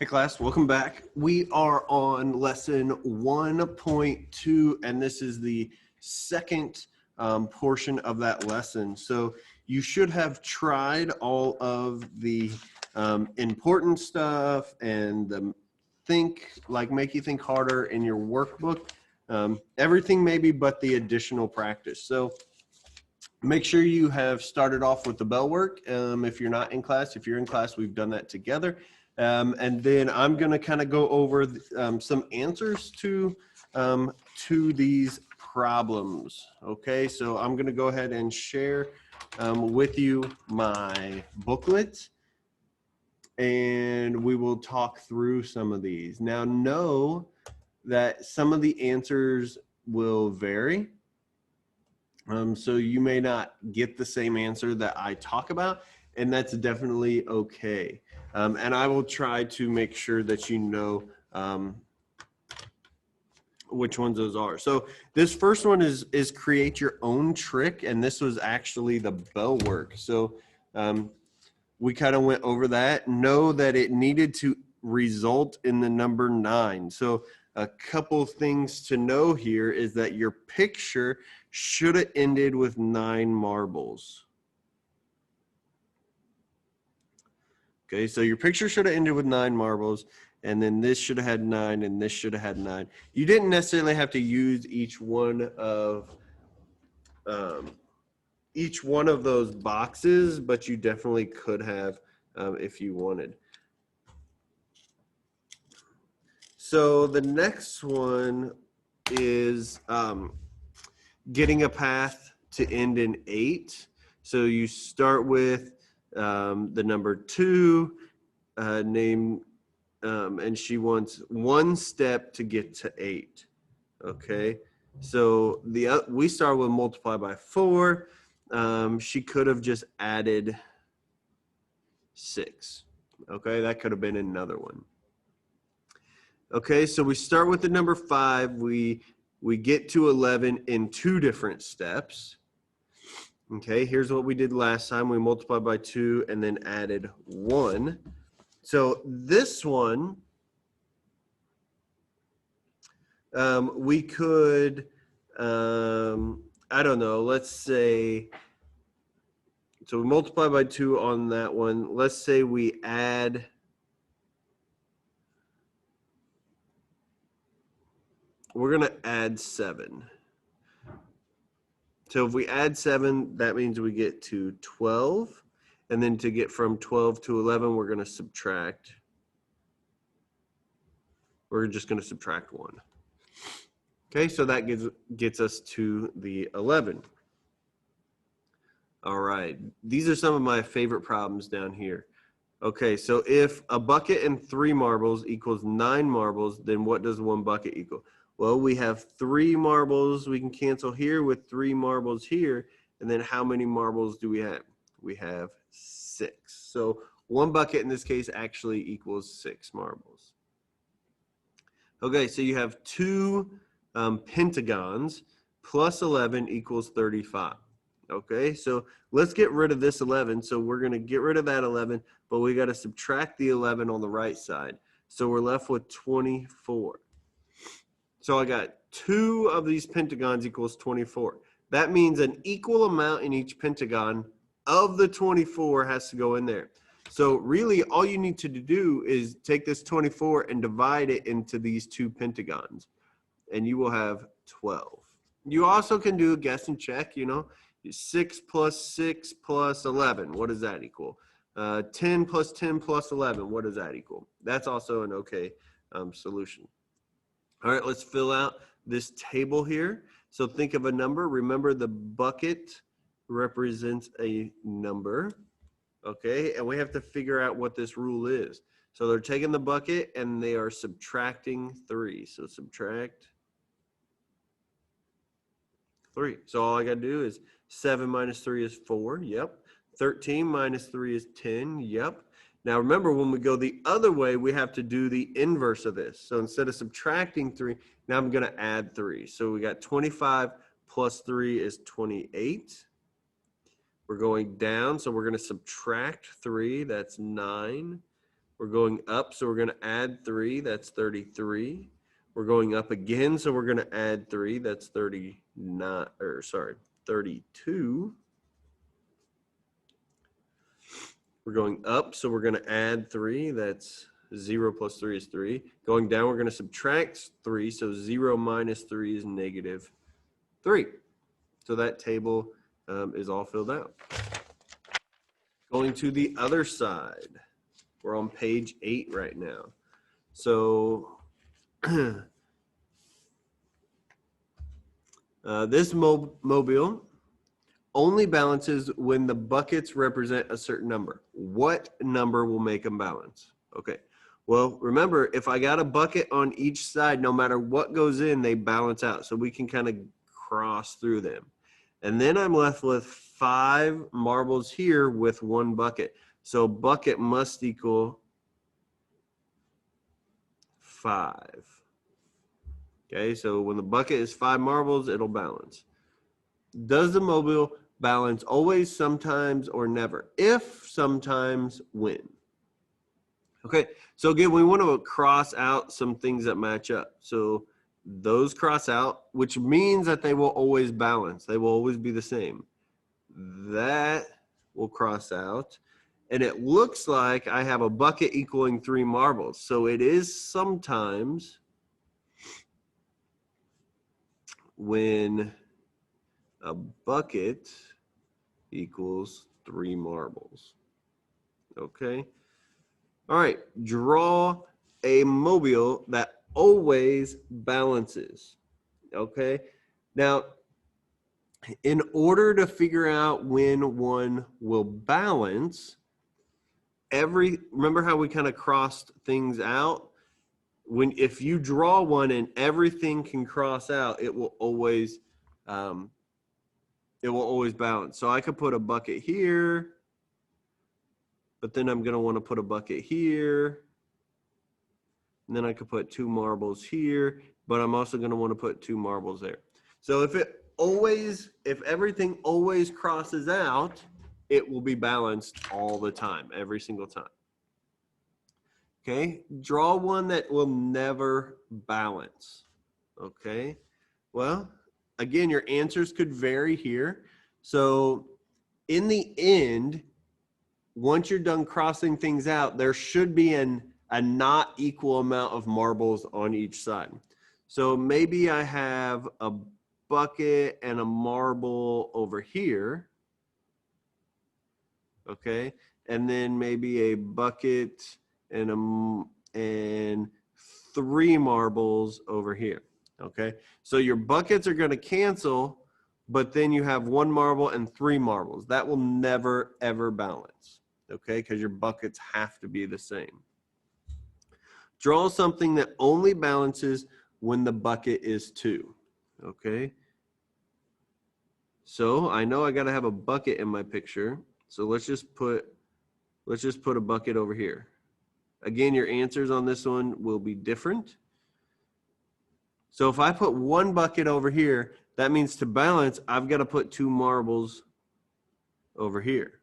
Hey class, welcome back. We are on lesson 1.2 and this is the second portion of that lesson. So you should have tried all of the important stuff and the make you think harder in your workbook. Everything maybe but the additional practice. So make sure you have started off with the bell work. If you're not in class, if you're in class, we've done that together. And then I'm going to kind of go over some answers to these problems. Okay, so I'm going to go ahead and share with you my booklet, and we will talk through some of these. Now, know that some of the answers will vary. So you may not get the same answer that I talk about, and that's definitely okay. And I will try to make sure that you know which ones those are. So this first one is create your own trick, and this was actually the bell work. So we kind of went over that. Know that it needed to result in the number 9. So a couple things to know here is that your picture should have ended with 9 marbles. Okay, so your picture should have ended with 9 marbles, and then this should have had 9, and this should have had 9. You didn't necessarily have to use each one of those boxes, but you definitely could have if you wanted. So the next one is getting a path to end in 8. So you start with the number 2, name, and she wants 1 step to get to 8. Okay, so we start with multiply by 4. She could have just added 6. Okay, that could have been another one. Okay, so we start with the number 5. We get to 11 in 2 different steps. Okay, here's what we did last time. We multiplied by 2 and then added 1. So this one, we could, I don't know, let's say, so we multiply by 2 on that one. Let's say we add, we're going to add 7. So if we add 7, that means we get to 12. And then to get from 12 to 11, we're going to subtract. We're just going to subtract 1. Okay, so that gets us to the 11. All right, these are some of my favorite problems down here. Okay, so if a bucket and 3 marbles equals 9 marbles, then what does 1 bucket equal? Well, we have 3 marbles we can cancel here with 3 marbles here. And then how many marbles do we have? We have 6. So 1 bucket in this case actually equals 6 marbles. Okay, so you have 2 pentagons plus 11 equals 35. Okay, so let's get rid of this 11. So we're going to get rid of that 11, but we got to subtract the 11 on the right side. So we're left with 24. So I got 2 of these pentagons equals 24. That means an equal amount in each pentagon of the 24 has to go in there. So really all you need to do is take this 24 and divide it into these 2 pentagons, and you will have 12. You also can do a guess and check, 6 plus 6 plus 11. What does that equal? 10 plus 10 plus 11. What does that equal? That's also an okay solution. All right, let's fill out this table here. So think of a number. Remember, the bucket represents a number. Okay, and we have to figure out what this rule is. So they're taking the bucket and they are subtracting 3. So subtract 3. So all I got to do is 7 minus 3 is 4. Yep. 13 minus 3 is 10. Yep. Now remember, when we go the other way, we have to do the inverse of this. So instead of subtracting 3, now I'm going to add 3. So we got 25 plus 3 is 28. We're going down, so we're going to subtract 3. That's 9. We're going up, so we're going to add 3. That's 33. We're going up again, so we're going to add 3. That's 32. We're going up, so we're going to add 3. That's 0 plus 3 is 3. Going down, we're going to subtract 3. So 0 minus 3 is negative 3. So that table is all filled out. Going to the other side. We're on page 8 right now. So this mobile only balances when the buckets represent a certain number. What number will make them balance? Okay. Well, remember, if I got a bucket on each side, no matter what goes in, they balance out. So we can kind of cross through them. And then I'm left with 5 marbles here with 1 bucket. So bucket must equal 5. Okay, so when the bucket is 5 marbles, it'll balance. Does the mobile balance always, sometimes, or never? If, sometimes, when? Okay, so again, we want to cross out some things that match up. So those cross out, which means that they will always balance. They will always be the same. That will cross out. And it looks like I have a bucket equaling 3 marbles. So it is sometimes when a bucket equals 3 marbles. Okay. All right. Draw a mobile that always balances. Okay. Now, in order to figure out when one will balance, remember how we kind of crossed things out? If you draw one and everything can cross out, it will always balance. So I could put a bucket here, but then I'm going to want to put a bucket here. And then I could put 2 marbles here, but I'm also going to want to put 2 marbles there. So if everything always crosses out, it will be balanced all the time, every single time. Okay, draw one that will never balance. Okay, well, again, your answers could vary here. So in the end, once you're done crossing things out, there should be a not equal amount of marbles on each side. So maybe I have a bucket and a marble over here. Okay, and then maybe a bucket and 3 marbles over here. Okay, so your buckets are going to cancel, but then you have 1 marble and 3 marbles. That will never ever balance. Okay, because your buckets have to be the same. Draw something that only balances when the bucket is 2. Okay, so I know I got to have a bucket in my picture. So let's just put a bucket over here. Again, your answers on this one will be different. So if I put 1 bucket over here, that means to balance, I've got to put 2 marbles over here.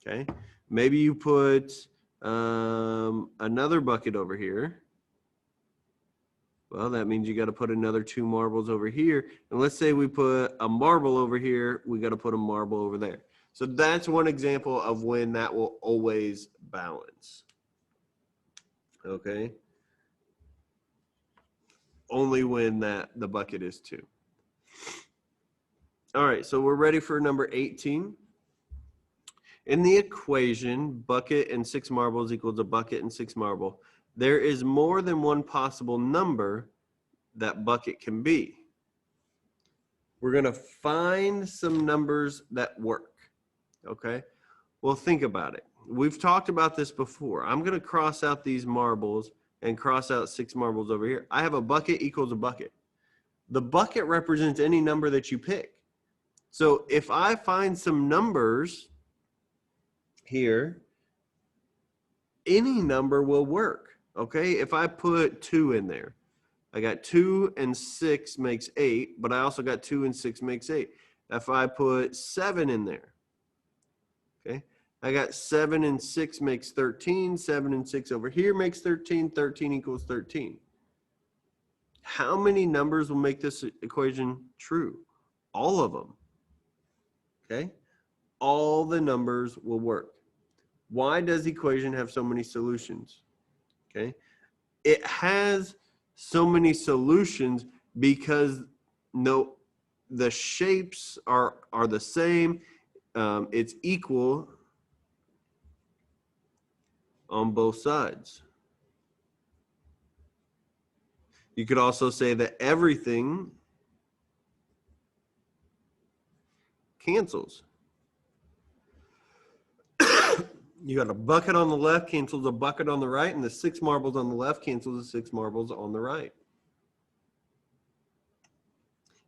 Okay. Maybe you put another bucket over here. Well, that means you got to put another 2 marbles over here. And let's say we put a marble over here, we got to put a marble over there. So that's one example of when that will always balance. Okay. Only when the bucket is 2. All right, so we're ready for number 18. In the equation, bucket and 6 marbles equals a bucket and 6 marble, there is more than one possible number that bucket can be. We're going to find some numbers that work. Okay, well, think about it. We've talked about this before. I'm going to cross out these marbles and cross out 6 marbles over here. I have a bucket equals a bucket. The bucket represents any number that you pick. So if I find some numbers here, any number will work. Okay, if I put 2 in there, I got 2 and 6 makes 8, but I also got 2 and 6 makes 8. If I put 7 in there, okay, I got 7 and 6 makes 13. 7 and 6 over here makes 13. 13 equals 13. How many numbers will make this equation true? All of them. Okay? All the numbers will work. Why does the equation have so many solutions? Okay? It has so many solutions because the shapes are the same. It's equal on both sides. You could also say that everything cancels. You got a bucket on the left cancels a bucket on the right, and the 6 marbles on the left cancels the 6 marbles on the right.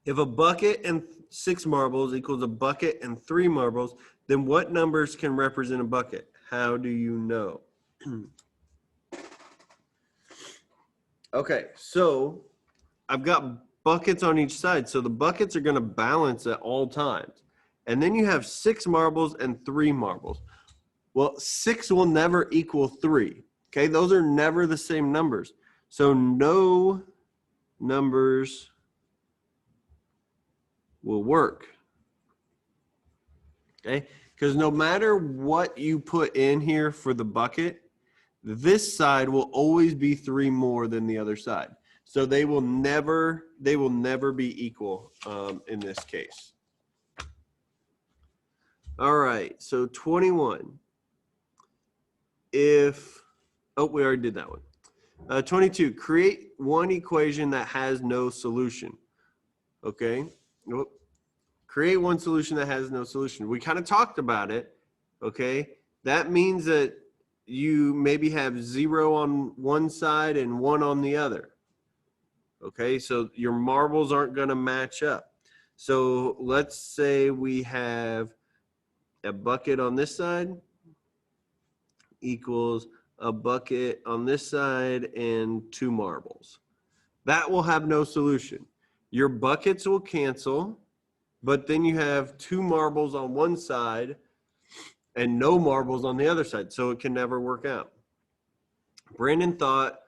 If a bucket and 6 marbles equals a bucket and 3 marbles, then what numbers can represent a bucket? How do you know? Okay, so I've got buckets on each side. So the buckets are going to balance at all times. And then you have 6 marbles and 3 marbles. Well, 6 will never equal 3. Okay, those are never the same numbers. So no numbers will work. Okay, because no matter what you put in here for the bucket, this side will always be 3 more than the other side. So they will never be equal in this case. All right, so 21. We already did that one. 22, create one equation that has no solution. Okay, create one solution that has no solution. We kind of talked about it. Okay, that means that you maybe have 0 on one side and 1 on the other. Okay, so your marbles aren't going to match up. So let's say we have a bucket on this side equals a bucket on this side and 2 marbles. That will have no solution. Your buckets will cancel, but then you have 2 marbles on one side and no marbles on the other side, so it can never work out. Brandon thought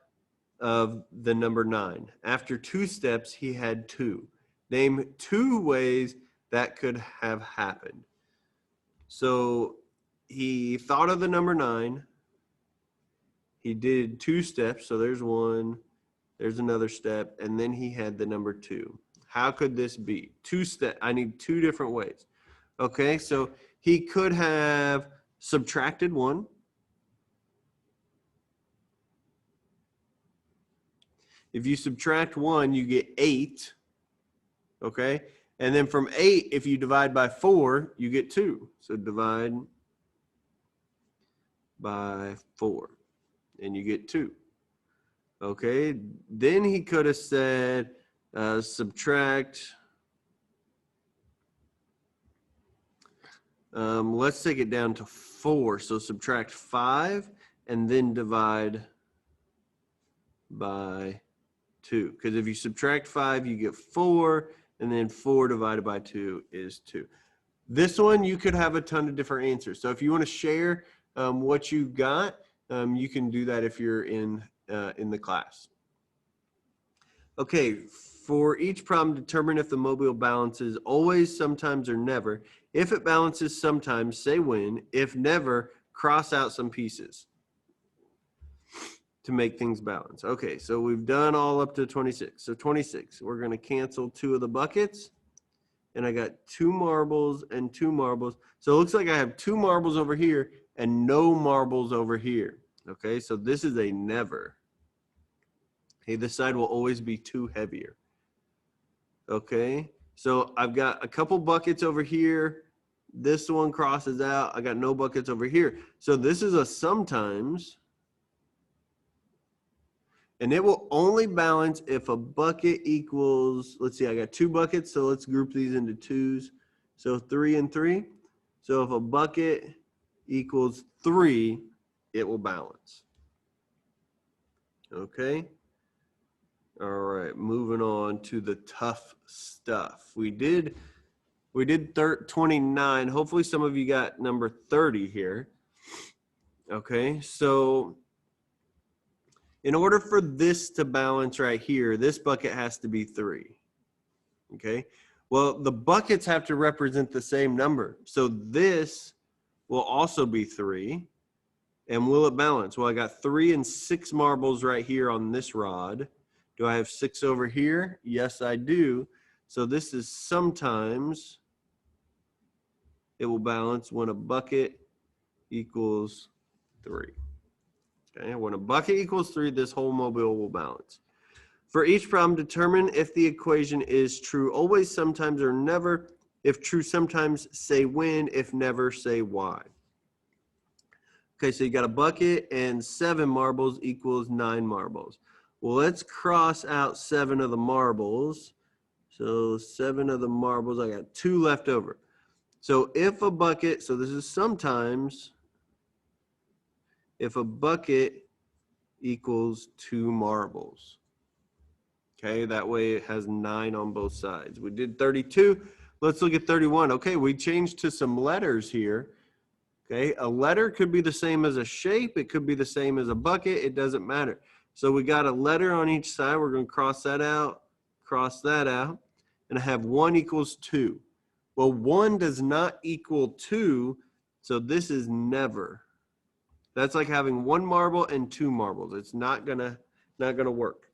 of the number 9. After 2 steps, he had 2. Name 2 ways that could have happened. So he thought of the number 9. He did 2 steps. So there's 1, there's another step, and then he had the number 2. How could this be? 2 steps. I need 2 different ways. Okay, so he could have subtracted 1. If you subtract 1, you get 8. Okay, and then from 8, if you divide by 4, you get 2. So divide by 4, and you get 2. Okay, then he could have said subtract. Let's take it down to 4. So subtract 5 and then divide by 2. Because if you subtract 5, you get 4, and then 4 divided by 2 is 2. This one, you could have a ton of different answers. So if you want to share what you got, you can do that if you're in the class. Okay, for each problem, determine if the mobile balances always, sometimes, or never. If it balances sometimes, say when. If never, cross out some pieces to make things balance. Okay, so we've done all up to 26. So 26, we're going to cancel 2 of the buckets. And I got 2 marbles and 2 marbles. So it looks like I have 2 marbles over here and no marbles over here. Okay, so this is a never. Hey, this side will always be 2 heavier. Okay, so I've got a couple buckets over here. This one crosses out. I got no buckets over here. So this is a sometimes. And it will only balance if a bucket equals, let's see, I got 2 buckets, so let's group these into 2s. So 3 and 3. So if a bucket equals 3, it will balance. Okay. All right, moving on to the tough stuff. We did We did 29. Hopefully some of you got number 30 here. Okay, so in order for this to balance right here, this bucket has to be 3. Okay, well, the buckets have to represent the same number. So this will also be 3. And will it balance? Well, I got 3 and 6 marbles right here on this rod. Do I have 6 over here? Yes, I do. So this is sometimes it will balance when a bucket equals 3. Okay, when a bucket equals 3, this whole mobile will balance. For each problem, determine if the equation is true always, sometimes, or never. If true sometimes, say when. If never, say why. Okay, so you got a bucket and 7 marbles equals 9 marbles. Well, let's cross out 7 of the marbles. So 7 of the marbles, I got 2 left over. So if a bucket, so this is sometimes, if a bucket equals 2 marbles. Okay, that way it has 9 on both sides. We did 32. Let's look at 31. Okay, we changed to some letters here. Okay, a letter could be the same as a shape. It could be the same as a bucket. It doesn't matter. So we got a letter on each side. We're going to cross that out, and I have 1 equals 2. Well, 1 does not equal 2, so this is never. That's like having 1 marble and 2 marbles. It's not gonna work.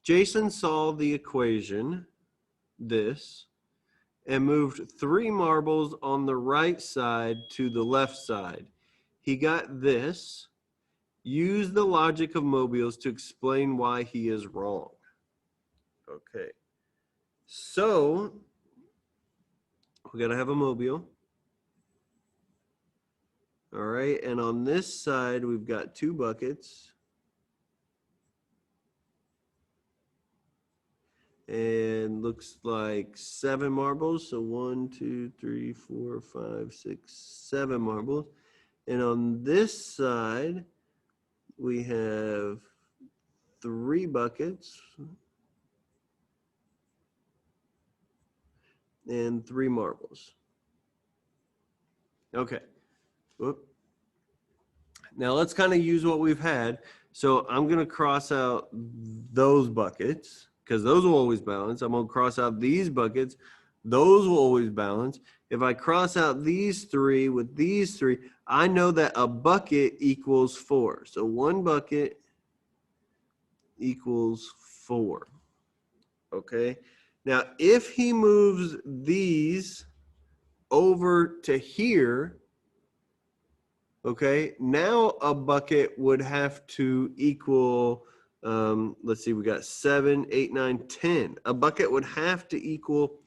Jason solved the equation, this, and moved 3 marbles on the right side to the left side. He got this. Use the logic of Mobius to explain why he is wrong. Okay. So, we're going to have a Mobile. All right. And on this side, we've got 2 buckets. And looks like 7 marbles. So 1, 2, 3, 4, 5, 6, 7 marbles. And on this side, we have 3 buckets and 3 marbles. Okay. Whoop. Now let's kind of use what we've had. So I'm going to cross out those buckets, because those will always balance. I'm going to cross out these buckets. Those will always balance. If I cross out these 3 with these 3, I know that a bucket equals 4. So 1 bucket equals 4. Okay. Now, if he moves these over to here, okay, now a bucket would have to equal, let's see, we got 7, 8, 9, 10. A bucket would have to equal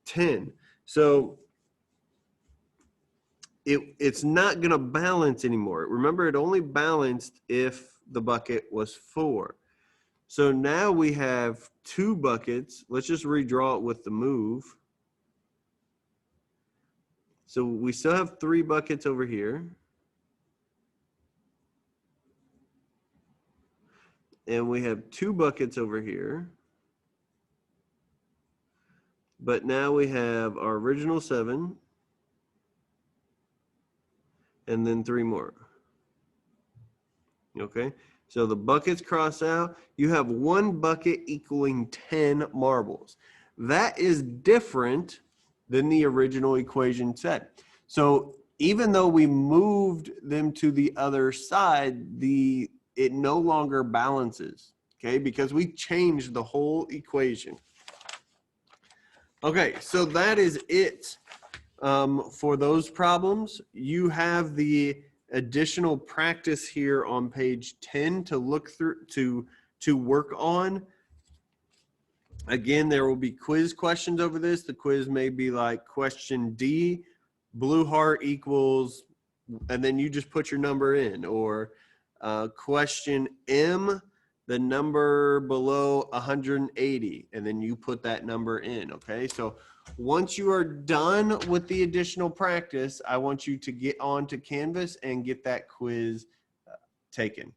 10. So it's not going to balance anymore. Remember, it only balanced if the bucket was 4. So now we have 2 buckets. Let's just redraw it with the move. So we still have 3 buckets over here. And we have 2 buckets over here. But now we have our original 7. And then 3 more. Okay, so the buckets cross out. You have 1 bucket equaling 10 marbles. That is different than the original equation said. So even though we moved them to the other side, it no longer balances, okay, because we changed the whole equation. Okay, so that is it for those problems. You have the additional practice here on page 10 to look through, to work on. Again, there will be quiz questions over this. The quiz may be like question D, blue heart equals, and then you just put your number in, or question M, the number below 180, and then you put that number in, okay? So once you are done with the additional practice, I want you to get on to Canvas and get that quiz taken.